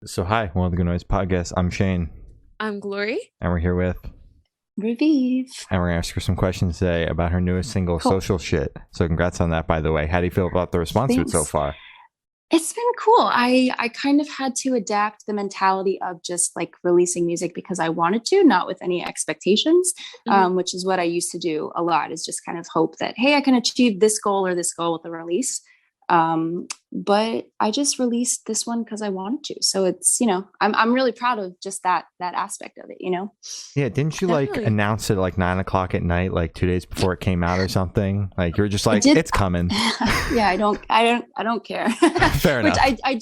So hi, one of the Good Noise Podcast. I'm Shane, I'm Glory. and we're here with, Ravive. and we're gonna ask her some questions today about her newest single, Cool. "Social Shit." So congrats on that, by the way. How do you feel about the response to it so Thanks. far? It's been cool. I kind of had to adapt the mentality of just like releasing music because I wanted to, not with any expectations, Mhm. which is what I used to do a lot, is just kind of hope that, hey, I can achieve this goal or this goal with the release. But I just released this one because I wanted to. So it's, I'm really proud of just that aspect of it. Yeah, didn't you like Definitely. announce it like 9 o'clock at night, like 2 days before it came out or something? Like you were just I like, did. "It's coming." Yeah, I don't care. Fair Which enough. I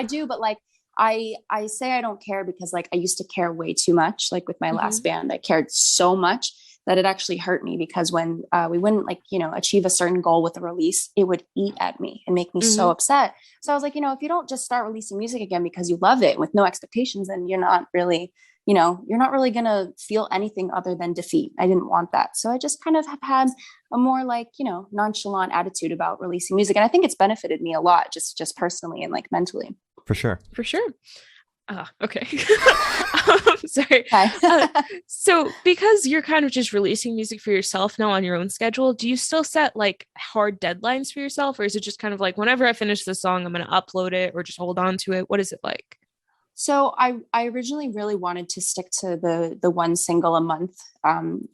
do, but like I say I don't care because like I used to care way too much. Like with my last Mhm. band, I cared so much that it actually hurt me because when we wouldn't like, achieve a certain goal with a release, it would eat at me and make me so Mhm. upset. So I was like, if you don't just start releasing music again because you love it with no expectations, then you're not really going to feel anything other than defeat. I didn't want that. So I just kind of have had a more like, nonchalant attitude about releasing music. And I think it's benefited me a lot, just personally and like mentally. For sure. For sure. Okay. Sorry. Okay. So because you're kind of just releasing music for yourself now on your own schedule, do you still set like hard deadlines for yourself, or is it just kind of like whenever I finish the song, I'm going to upload it or just hold on to it? What is it like? So I originally really wanted to stick to the one single a month, kind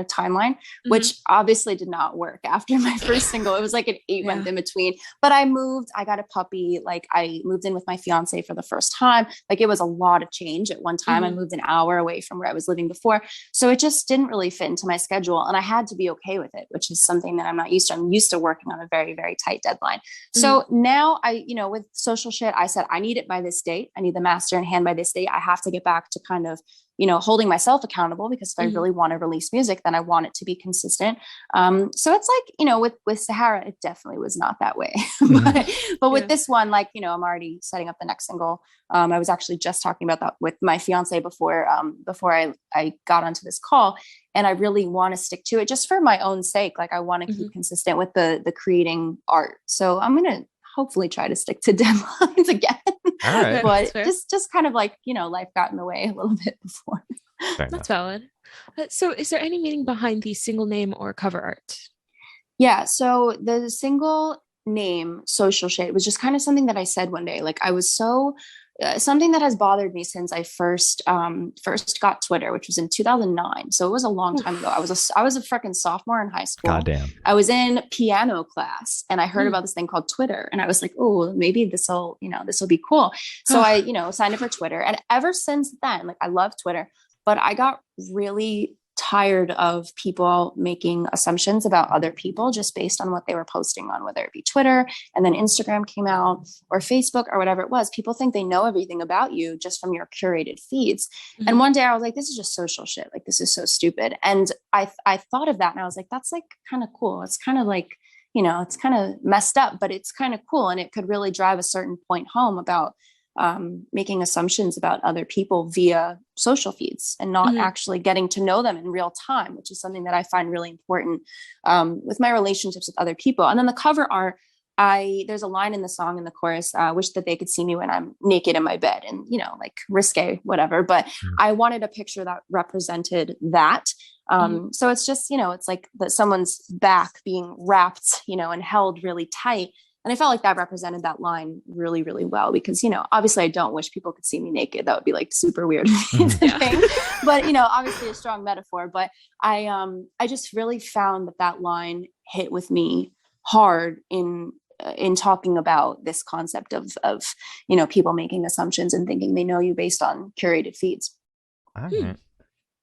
of timeline, Mhm. which obviously did not work after my first single. It was like an 8 month Yeah. in between. But I moved, I got a puppy, like I moved in with my fiance for the first time. Like it was a lot of change at one time. I Mhm. moved an hour away from where I was living before. So it just didn't really fit into my schedule. And I had to be okay with it, which is something that I'm not used to. I'm used to working on a very, very tight deadline. Mhm. So now with social shit, I said, I need it by this date. I need the master in hand by this date. I have to get back to kind of, holding myself accountable because if I Mhm. really want to release music, then I want it to be consistent. So it's like, with Sahara, it definitely was not that way. Mhm. but with Yeah. this one, like, I'm already setting up the next single. I was actually just talking about that with my fiance before I got onto this call. And I really want to stick to it just for my own sake. Like I want to Mhm. keep consistent with the creating art. So I'm gonna hopefully try to stick to deadlines again. All right. Okay, that's But fair. just kind of like, life got in the way a little bit before. Fair That's enough. valid. So is there any meaning behind the single name or cover art? Yeah. So the single name, Social Shade, was just kind of something that I said one day. Like I was so something that has bothered me since I first got Twitter, which was in 2009. So it was a long time ago. Oof. I was a freaking sophomore in high school. Goddamn. I was in piano class and I heard Mm. about this thing called Twitter, and I was like, oh, maybe this will be cool. So I signed up for Twitter, and ever since then, like I love Twitter, but I got really tired of people making assumptions about other people just based on what they were posting on, whether it be Twitter and then Instagram came out or Facebook or whatever it was. People think they know everything about you just from your curated feeds. And Mhm. one day I was like, this is just social shit. Like, this is so stupid. And I thought of that and I was like, that's like kind of cool. It's kind of like, it's kind of messed up, but it's kind of cool. And it could really drive a certain point home about making assumptions about other people via social feeds and not Mhm. actually getting to know them in real time, which is something that I find really important with my relationships with other people. And then the cover art, there's a line in the song in the chorus, wish that they could see me when I'm naked in my bed, and like risque, whatever. But Mm. I wanted a picture that represented that. Mhm. So it's just, it's like someone's back being wrapped, and held really tight. And I felt like that represented that line really, really well because, obviously I don't wish people could see me naked. That would be like super weird to Mhm. Yeah. think, but, obviously a strong metaphor. But I just really found that line hit with me hard in talking about this concept of people making assumptions and thinking they know you based on curated feeds. All Hmm. right.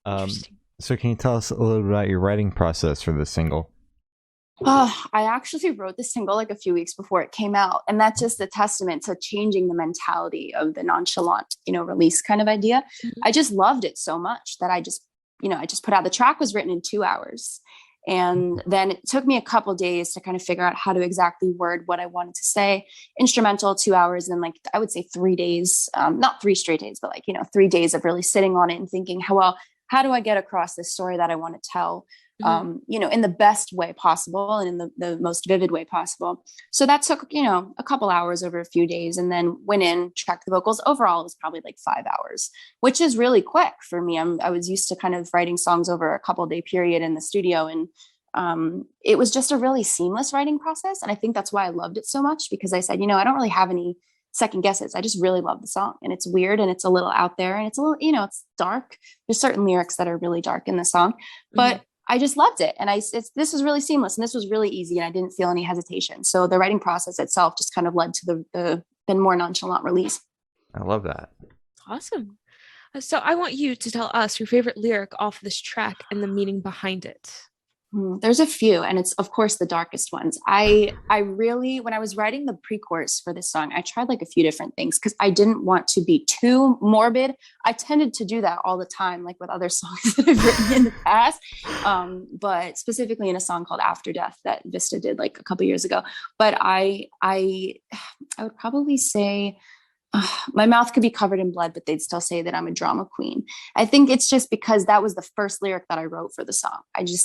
Um, Interesting. so can you tell us a little bit about your writing process for this single? I actually wrote this single like a few weeks before it came out, and that's just a testament to changing the mentality of the nonchalant, release kind of idea. Mhm. I just loved it so much that I just put out. The track was written in 2 hours, and then it took me a couple days to kind of figure out how to exactly word what I wanted to say. Instrumental 2 hours, and like I would say 3 days, not three straight days, but like 3 days of really sitting on it and thinking, how do I get across this story that I want to tell? in the best way possible and in the most vivid way possible. So that took, a couple hours over a few days, and then went in, checked the vocals. Overall, it was probably like 5 hours, which is really quick for me. I was used to kind of writing songs over a couple day period in the studio, and it was just a really seamless writing process. And I think that's why I loved it so much, because I said, I don't really have any second guesses. I just really love the song, and it's weird, and it's a little out there, and it's a little, it's dark. There's certain lyrics that are really dark in the song, but I just loved it. And this was really seamless, and this was really easy, and I didn't feel any hesitation. So the writing process itself just kind of led to the more nonchalant release. I love that. Awesome. So I want you to tell us your favorite lyric off this track and the meaning behind it. There's a few, and it's of course the darkest ones. I really, when I was writing the pre-chorus for this song, I tried like a few different things because I didn't want to be too morbid. I tended to do that all the time, like with other songs that I've written in the past, but specifically in a song called After Death that Vista did like a couple years ago. But I would probably say, my mouth could be covered in blood, but they'd still say that I'm a drama queen. I think it's just because that was the first lyric that I wrote for the song.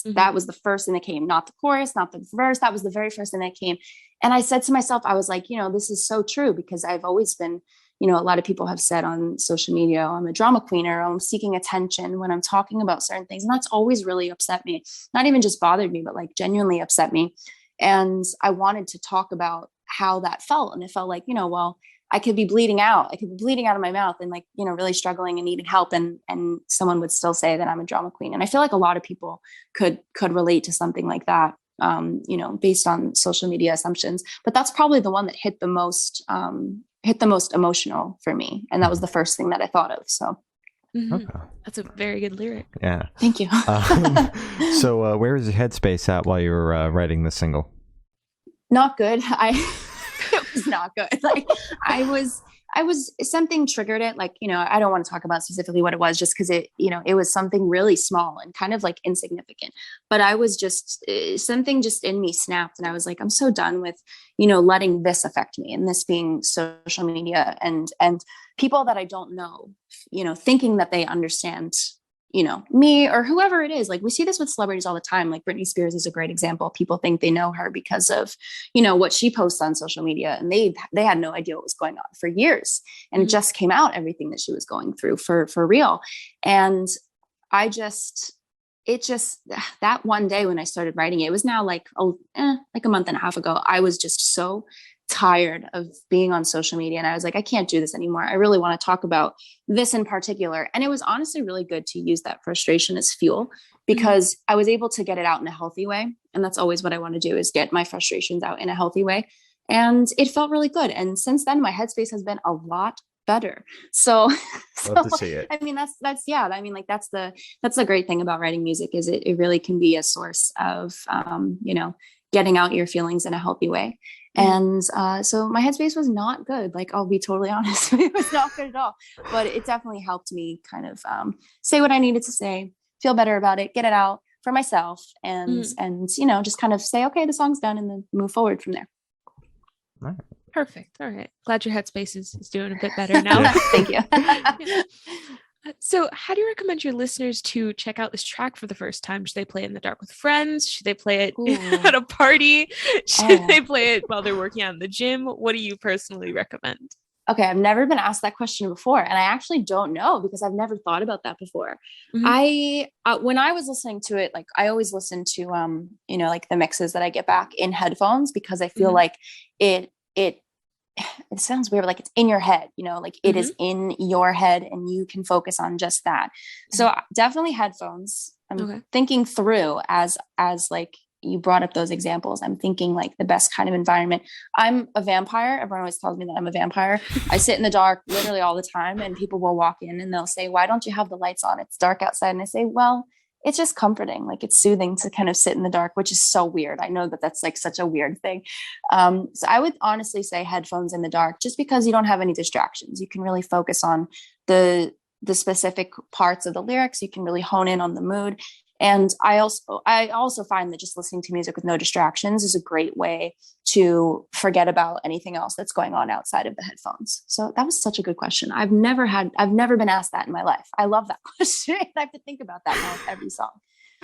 That was the first thing that came, not the chorus, not the verse. That was the very first thing that came. And I said to myself, I was like, this is so true, because I've always been, a lot of people have said on social media, I'm a drama queen, or I'm seeking attention when I'm talking about certain things. And that's always really upset me. Not even just bothered me, but like genuinely upset me. And I wanted to talk about how that felt. And it felt like, well, I could be bleeding out. I could be bleeding out of my mouth and like, really struggling and needing help. And someone would still say that I'm a drama queen. And I feel like a lot of people could relate to something like that, based on social media assumptions. But that's probably the one that hit the most emotional for me. And that was the first thing that I thought of. So Okay. That's a very good lyric. Yeah. Thank you. So where was your headspace at while you were writing the single? Not good. It was not good. Like I was something triggered it. Like, I don't want to talk about specifically what it was, just because it was something really small and kind of like insignificant, but I was just, something just in me snapped. And I was like, I'm so done with, letting this affect me, and this being social media and people that I don't know, thinking that they understand, me or whoever it is. Like we see this with celebrities all the time. Like Britney Spears is a great example. People think they know her because of, what she posts on social media, and they had no idea what was going on for years. And it just came out, everything that she was going through for real. And that one day when I started writing it was now like a month and a half ago. I was just so tired of being on social media, and I was like, I can't do this anymore. I really want to talk about this in particular. And it was honestly really good to use that frustration as fuel, because I was able to get it out in a healthy way. And that's always what I want to do, is get my frustrations out in a healthy way. And it felt really good. And since then, my headspace has been a lot better. So Love to see it. I mean, that's yeah. I mean, like that's the great thing about writing music, is it really can be a source of, getting out your feelings in a healthy way. And so my headspace was not good. Like, I'll be totally honest. It was not good at all. But it definitely helped me kind of say what I needed to say, feel better about it, get it out for myself, and just kind of say, okay, the song's done, and then move forward from there. All right. Perfect. All right. Glad your headspace is doing a bit better now. Thank you. Yeah. So how do you recommend your listeners to check out this track for the first time? Should they play it in the dark with friends? Should they play it at a party? Should they play it while they're working out in the gym? What do you personally recommend? Okay, I've never been asked that question before, and I actually don't know, because I've never thought about that before. When I was listening to it, like I always listen to like the mixes that I get back in headphones, because I feel like it sounds weird, like it's in your head, like it is in your head, and you can focus on just that. So definitely headphones. I'm thinking through as like you brought up those examples. I'm thinking like the best kind of environment. I'm a vampire. Everyone always tells me that I'm a vampire. I sit in the dark literally all the time, and people will walk in and they'll say, why don't you have the lights on? It's dark outside. And I say, well, it's just comforting. Like it's soothing to kind of sit in the dark, which is so weird. I know that that's like such a weird thing. So I would honestly say headphones in the dark, just because you don't have any distractions. You can really focus on the specific parts of the lyrics. You can really hone in on the mood. And I also find that just listening to music with no distractions is a great way to forget about anything else that's going on outside of the headphones. So that was such a good question. I've never been asked that in my life. I love that question. I have to think about that now with every song.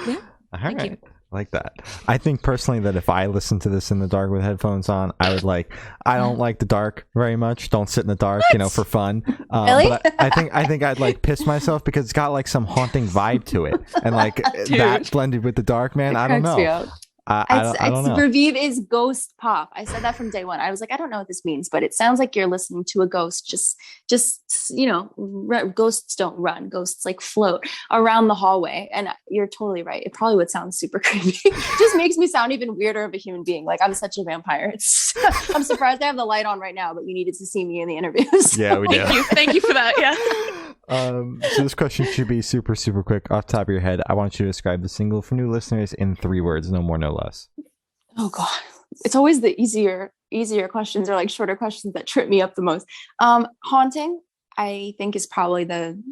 Yeah. All Thank right. you. I like that. I think personally that if I listen to this in the dark with headphones on, I don't like the dark very much. Don't sit in the dark, for fun. Really? But I think I'd like piss myself because it's got like some haunting vibe to it, and like Dude. that blended with the dark, man. It I don't cracks me know. up. I don't know. Ravive is ghost pop. I said that from day one. I was like, I don't know what this means, but it sounds like you're listening to a ghost. Ghosts don't run. Ghosts like float around the hallway. And you're totally right. It probably would sound super creepy. Just makes me sound even weirder of a human being. Like I'm such a vampire. I'm surprised I have the light on right now, but you needed to see me in the interviews. Yeah, we do. Thank you for that. Yeah. So this question should be super, super quick. Off the top of your head, I want you to describe the single for new listeners in 3 words, no more, no less. Oh God. It's always the easier questions or like shorter questions that trip me up the most. Haunting, I think, is probably the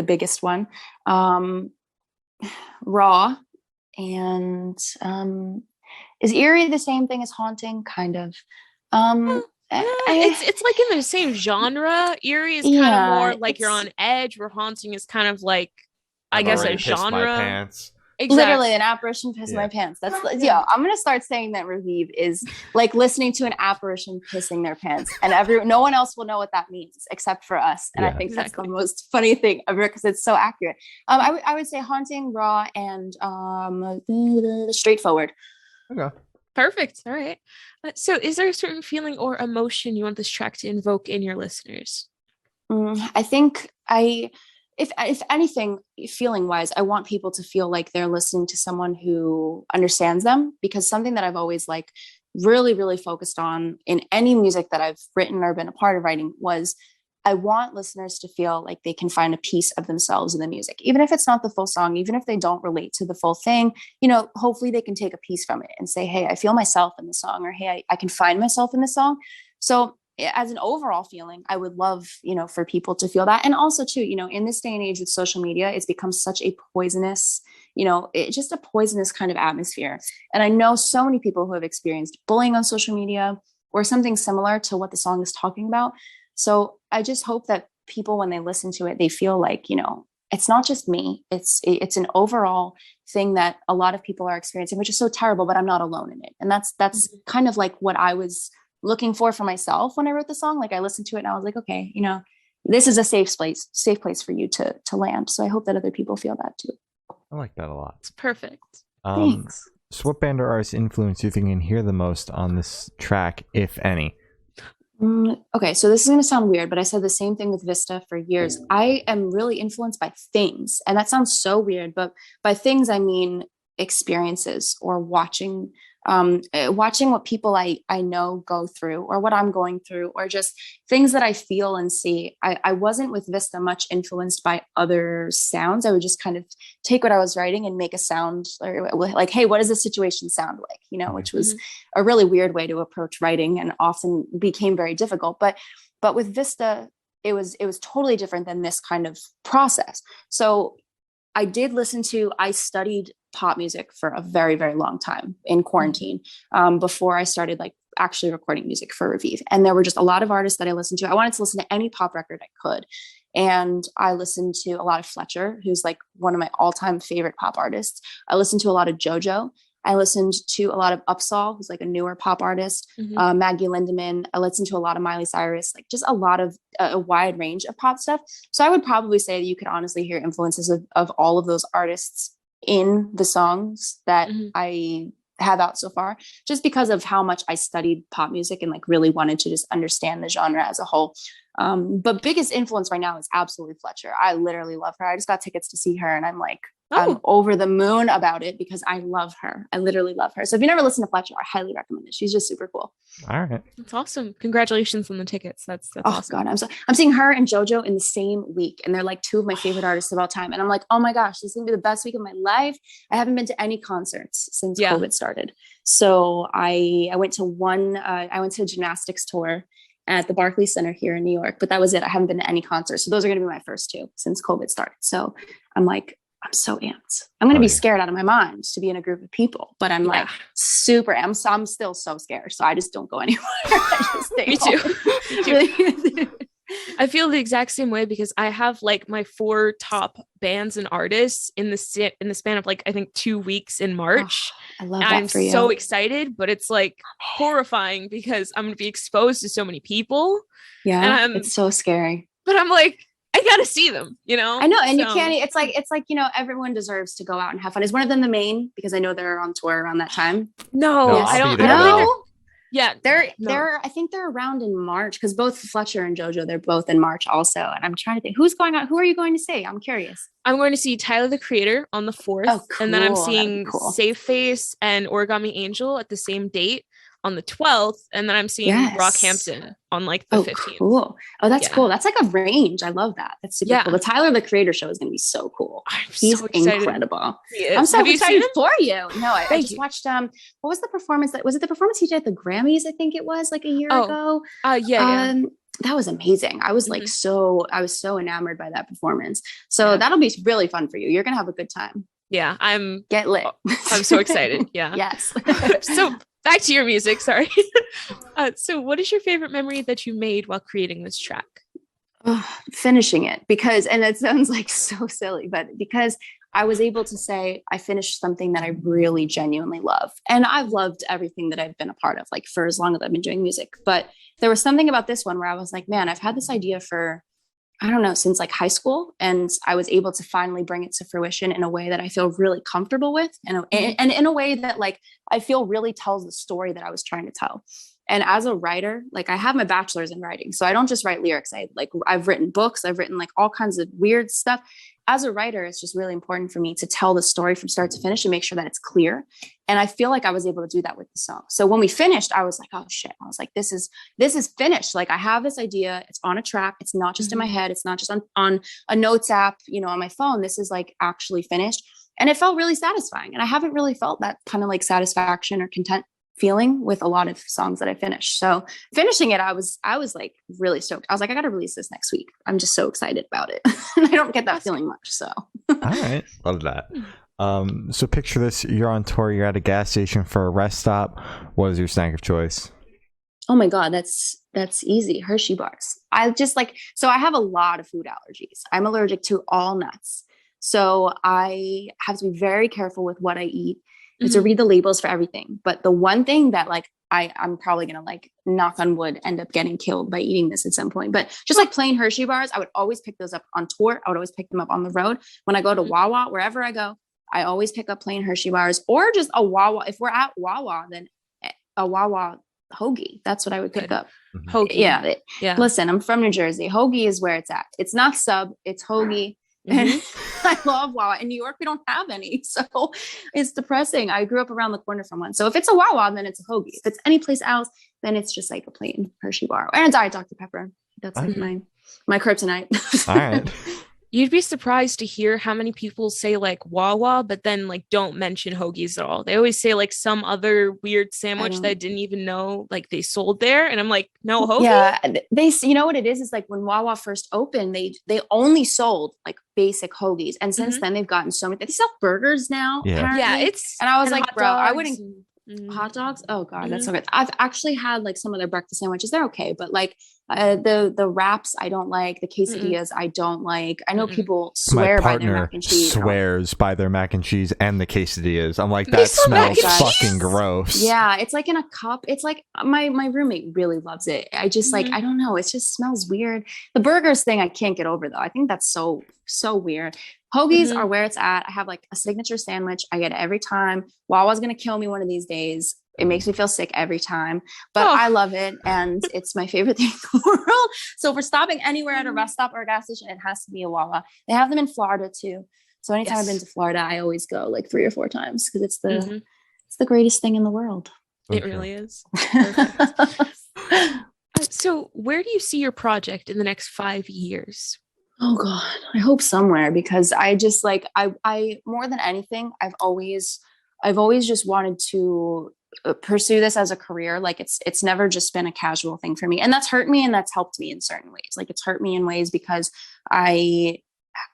biggest one. Raw, and is eerie the same thing as haunting? Kind of. It's like in the same genre. Eerie is kind of more like you're on edge, where haunting is kind of like, I guess, a genre. My pants. Exactly. Literally an apparition pissed my pants. That's I'm gonna start saying that Ravive is like listening to an apparition pissing their pants, and no one else will know what that means except for us. And I think that's the most funny thing ever because it's so accurate. I would say haunting, raw, and straightforward. Okay. Perfect. All right. So is there a certain feeling or emotion you want this track to invoke in your listeners? I think if anything, feeling wise, I want people to feel like they're listening to someone who understands them, because something that I've always like really, really focused on in any music that I've written or been a part of writing was I want listeners to feel like they can find a piece of themselves in the music, even if it's not the full song, even if they don't relate to the full thing, hopefully they can take a piece from it and say, hey, I feel myself in the song, or hey, I can find myself in the song. So as an overall feeling, I would love, for people to feel that. And also too, in this day and age with social media, it's become such a poisonous, just a poisonous kind of atmosphere. And I know so many people who have experienced bullying on social media or something similar to what the song is talking about. So I just hope that people, when they listen to it, they feel like, it's not just me. It's an overall thing that a lot of people are experiencing, which is so terrible, but I'm not alone in it. And that's kind of like what I was looking for myself when I wrote the song. Like I listened to it and I was like, okay, this is a safe place for you to land. So I hope that other people feel that too. I like that a lot. It's perfect. Thanks. So what band or artist influence do you think you can hear the most on this track, if any? Okay, so this is going to sound weird, but I said the same thing with Vista for years. I am really influenced by things, and that sounds so weird, but by things I mean experiences or watching what people I know go through, or what I'm going through, or just things that I feel and see. I wasn't with Vista much influenced by other sounds. I would just kind of take what I was writing and make a sound, or like, hey, what does this situation sound like? Which was a really weird way to approach writing and often became very difficult. But with Vista, it was totally different than this kind of process. So I studied pop music for a very, very long time in quarantine, before I started like actually recording music for Ravive. And there were just a lot of artists that I listened to. I wanted to listen to any pop record I could. And I listened to a lot of Fletcher, who's like one of my all-time favorite pop artists. I listened to a lot of JoJo. I listened to a lot of Upsall, who's like a newer pop artist, Maggie Lindemann. I listened to a lot of Miley Cyrus, like just a lot of a wide range of pop stuff. So I would probably say that you could honestly hear influences of all of those artists in the songs that I have out so far, just because of how much I studied pop music and like really wanted to just understand the genre as a whole. But biggest influence right now is absolutely Fletcher. I literally love her. I just got tickets to see her and I'm like, I'm over the moon about it because I love her. I literally love her. So if you never listen to Fletcher, I highly recommend it. She's just super cool. All right. That's awesome. Congratulations on the tickets. That's awesome. God, I'm seeing her and JoJo in the same week. And they're like two of my favorite artists of all time. And I'm like, oh my gosh, this is gonna be the best week of my life. I haven't been to any concerts since COVID started. So I went to I went to a gymnastics tour at the Barclays Center here in New York, but that was it. I haven't been to any concerts. So those are going to be my first two since COVID started. So I'm like, I'm so amped. I'm going to be scared out of my mind to be in a group of people, but I'm like super amped. I'm still so scared. So I just don't go anywhere. I just stay Me home. too. Me too. I feel the exact same way because I have like my 4 top bands and artists in the span of like I think 2 weeks in March. I love And that I'm for you. so excited, but it's like horrifying because I'm going to be exposed to so many people. Yeah, it's so scary. But I'm like, I got to see them, you know? I know. And you can't, it's like, you know, everyone deserves to go out and have fun. Is one of them the main? Because I know they're on tour around that time. No, Yes. I don't I'll be there, know. Yeah, they're I think they're around in March because both Fletcher and JoJo, they're both in March also. And I'm trying to think who's going on. Who are you going to see? I'm curious. I'm going to see Tyler the Creator on the 4th. Oh, cool. And then I'm That'd be seeing cool. Safe Face and Origami Angel at the same date on the 12th. And then I'm seeing Yes. Rockhampton on like the 15th. Cool. Oh, that's Yeah. cool. That's like a range. I love that. That's super Yeah. cool. The Tyler the Creator show is going to be so cool. He's so incredible. He is. I'm so Have you excited seen him? for you. No, I Thank just you. watched what was the performance was it the performance he did at the Grammys? I think it was like a year ago. Yeah. That was amazing. I was like I was so enamored by that performance. So that'll be really fun for you. You're gonna have a good time. Yeah, Get lit. I'm so excited. Yeah. Yes. So back to your music. Sorry. So what is your favorite memory that you made while creating this track? Finishing it because, and it sounds like so silly, but because I was able to say I finished something that I really genuinely love. And I've loved everything that I've been a part of, like for as long as I've been doing music. But there was something about this one where I was like, man, I've had this idea for, I don't know, since like high school. And I was able to finally bring it to fruition in a way that I feel really comfortable with. And in a way that like, I feel really tells the story that I was trying to tell. And as a writer, like I have my bachelor's in writing. So I don't just write lyrics. I've written books. I've written like all kinds of weird stuff. As a writer, it's just really important for me to tell the story from start to finish and make sure that it's clear. And I feel like I was able to do that with the song. So when we finished, I was like, oh shit. I was like, this is finished. Like I have this idea. It's on a track. It's not just in my head. It's not just on a notes app, you know, on my phone. This is like actually finished. And it felt really satisfying. And I haven't really felt that kind of like satisfaction or content feeling with a lot of songs that I finished. So finishing it, I was like really stoked. I was like, I got to release this next week. I'm just so excited about it. And I don't get that feeling much. So. All right. Love that. So picture this, you're on tour, you're at a gas station for a rest stop. What is your snack of choice? Oh my God, that's easy. Hershey bars. I just like, so I have a lot of food allergies. I'm allergic to all nuts. So I have to be very careful with what I eat. To read the labels for everything. But the one thing that like I'm probably gonna like knock on wood end up getting killed by eating this at some point. But just like plain Hershey bars, I would always pick those up on tour. I would always pick them up on the road. When I go to Wawa, wherever I go, I always pick up plain Hershey bars or just a Wawa. If we're at Wawa, then a Wawa hoagie. That's what I would pick up. Hoagie. Yeah. Listen, I'm from New Jersey. Hoagie is where it's at. It's not sub, it's hoagie. And I love Wawa. In New York, we don't have any. So it's depressing. I grew up around the corner from one. So if it's a Wawa, then it's a hoagie. If it's any place else, then it's just like a plain Hershey bar. And a Diet Dr. Pepper. That's like my kryptonite. All right. You'd be surprised to hear how many people say like Wawa, but then like don't mention hoagies at all. They always say like some other weird sandwich that I didn't even know like they sold there. And I'm like, no hoagie? Yeah. They, you know what it is like when Wawa first opened, they only sold like basic hoagies. And since then they've gotten so many, they sell burgers now. Yeah. Apparently. Yeah. It's, and I was like, bro, I dogs wouldn't. and- Hot dogs, oh god, that's so good. I've actually had like some of their breakfast sandwiches. They're okay, but like the wraps I don't like. The quesadillas I don't like. I know people swear by their mac and cheese. Swears by their mac and cheese and the quesadillas. I'm like, that smells fucking gross. Yeah, it's like in a cup. It's like my roommate really loves it. I just like, I don't know, it just smells weird. The burgers thing I can't get over though. I think that's so weird. Hoagies are where it's at. I have like a signature sandwich. I get it every time. Wawa's gonna kill me one of these days. It makes me feel sick every time, but I love it. And it's my favorite thing in the world. So if we're stopping anywhere at a rest stop or a gas station, it has to be a Wawa. They have them in Florida too. So anytime I've been to Florida, I always go like 3 or 4 times because it's the greatest thing in the world. It really is. So where do you see your project in the next 5 years? Oh God, I hope somewhere because I just like, I more than anything, I've always just wanted to pursue this as a career. Like it's never just been a casual thing for me. And that's hurt me and that's helped me in certain ways. Like it's hurt me in ways because I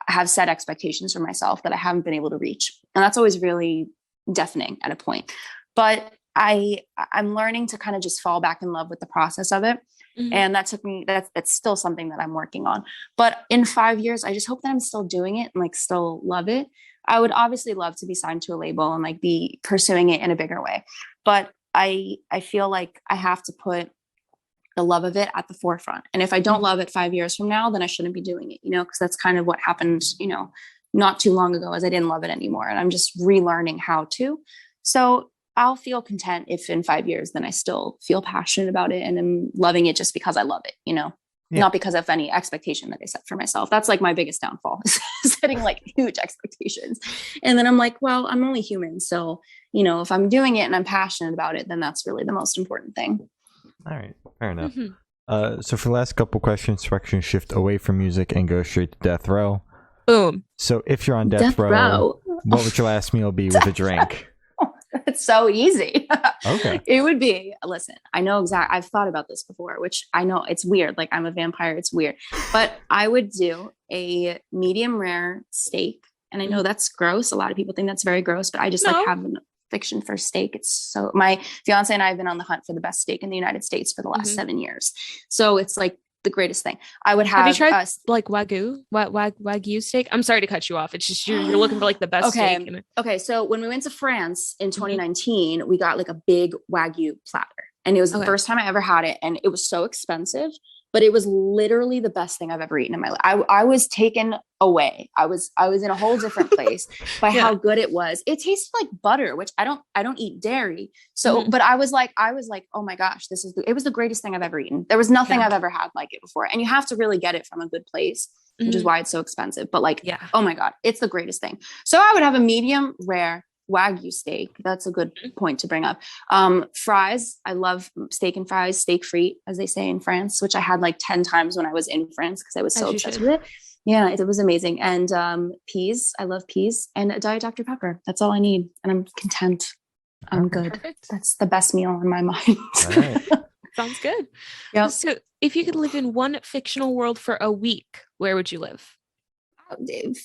have set expectations for myself that I haven't been able to reach. And that's always really deafening at a point. But I'm learning to kind of just fall back in love with the process of it. Mhm. And that took me, that's still something that I'm working on. But in 5 years, I just hope that I'm still doing it and like still love it. I would obviously love to be signed to a label and like be pursuing it in a bigger way. But I feel like I have to put the love of it at the forefront. And if I don't love it 5 years from now, then I shouldn't be doing it, because that's kind of what happened, not too long ago, as I didn't love it anymore. And I'm just relearning how to. So I'll feel content if in 5 years, then I still feel passionate about it and I'm loving it just because I love it, not because of any expectation that I set for myself. That's like my biggest downfall, setting like huge expectations. And then I'm like, well, I'm only human. So, if I'm doing it and I'm passionate about it, then that's really the most important thing. All right, fair enough. Mhm. So for the last couple questions, direction shift away from music and go straight to death row. Boom. So if you're on death row, what would your last meal be with a drink? It's so easy. Okay. It would be, listen, I know exactly. I've thought about this before, which I know it's weird. Like I'm a vampire. It's weird, but I would do a medium rare steak. And I know that's gross. A lot of people think that's very gross, but I just like have an fiction for steak. It's so, my fiance and I have been on the hunt for the best steak in the United States for the last 7 years. So it's like the greatest thing. I would have. Have you tried like Wagyu steak? I'm sorry to cut you off. It's just you're looking for like the best steak. Okay. So when we went to France in 2019, we got like a big Wagyu platter, and it was the first time I ever had it, and it was so expensive, but it was literally the best thing I've ever eaten in my life. I was taken away. I was in a whole different place by how good it was. It tasted like butter, which I don't eat dairy. So, but I was like, oh my gosh, it was the greatest thing I've ever eaten. There was nothing I've ever had like it before. And you have to really get it from a good place, which is why it's so expensive. But like, oh my God, it's the greatest thing. So I would have a medium rare Wagyu steak. That's a good point to bring up. Fries. I love steak and fries, steak frite, as they say in France, which I had like 10 times when I was in France because I was so obsessed with it. Yeah, it was amazing. And peas. I love peas and a Diet Dr. Pepper. That's all I need. And I'm content. I'm good. Perfect. That's the best meal in my mind. All right. Sounds good. Yeah. So if you could live in one fictional world for a week, where would you live?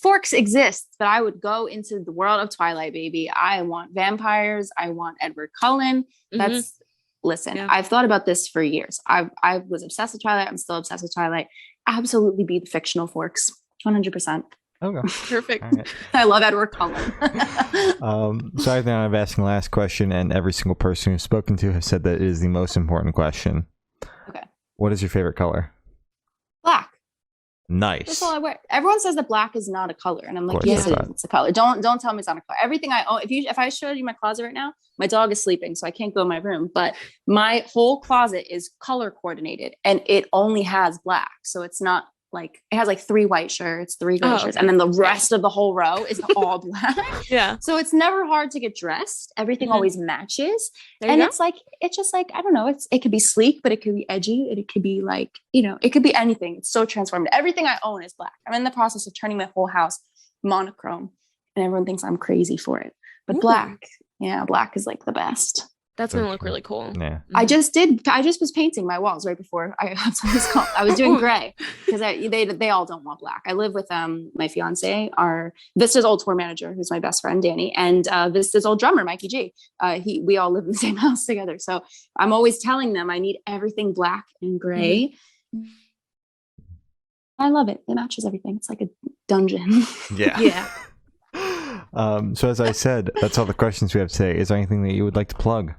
Forks exists, but I would go into the world of Twilight, baby. I want vampires. I want Edward Cullen. Listen, I've thought about this for years. I was obsessed with Twilight. I'm still obsessed with Twilight. Absolutely be the fictional Forks. 100%. Okay. Perfect. Right. I love Edward Cullen. So I think I'm asking the last question, and every single person who's spoken to has said that it is the most important question. Okay. What is your favorite color? Black. Nice. That's all I wear. Everyone says that black is not a color, and I'm like, course, yes, it is. It's a color. Don't tell me it's not a color. Everything I own. If I showed you my closet right now, my dog is sleeping, so I can't go in my room. But my whole closet is color coordinated, and it only has black. So it's not like it has like 3 white shirts, 3 gray shirts, and then the rest of the whole row is all black. So it's never hard to get dressed. Everything always matches. And it's just like, I don't know, it could be sleek, but it could be edgy. It could be like, it could be anything. It's so transformative. Everything I own is black. I'm in the process of turning my whole house monochrome, and everyone thinks I'm crazy for it. But black is like the best. That's going to look really cool. Yeah. I just was painting my walls right before I was doing gray because they all don't want black. I live with my fiance, our Vista's old tour manager, who's my best friend, Danny, and Vista's old drummer, Mikey G. We all live in the same house together. So I'm always telling them I need everything black and gray. I love it. It matches everything. It's like a dungeon. Yeah. So as I said, that's all the questions we have today. Is there anything that you would like to plug?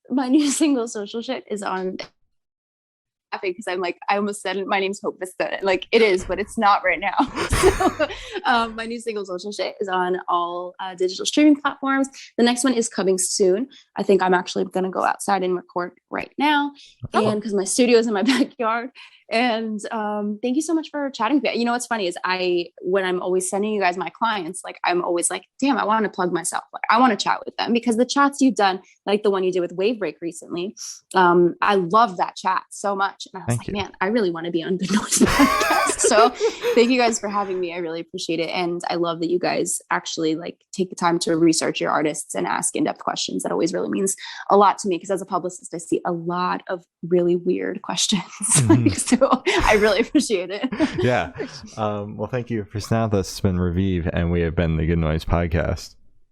My new single Social Shit is on, because I'm like, I almost said my name's Hope Vista. Like it is, but it's not right now. So, my new single Social Shit is on all digital streaming platforms. The next one is coming soon. I think I'm actually going to go outside and record right now, and because my studio is in my backyard. And thank you so much for chatting with me. You know what's funny is when I'm always sending you guys my clients, like I'm always like, damn, I want to plug myself. Like I want to chat with them, because the chats you've done, like the one you did with Wave Break recently, I love that chat so much. And I was man, I really want to be on Good Noise podcast. So thank you guys for having me. I really appreciate it. And I love that you guys actually like take the time to research your artists and ask in-depth questions. That always really means a lot to me, because as a publicist, I see a lot of really weird questions. So I really appreciate it. Yeah. Well, thank you for staying with us. It's been Ravive, and we have been the Good Noise podcast.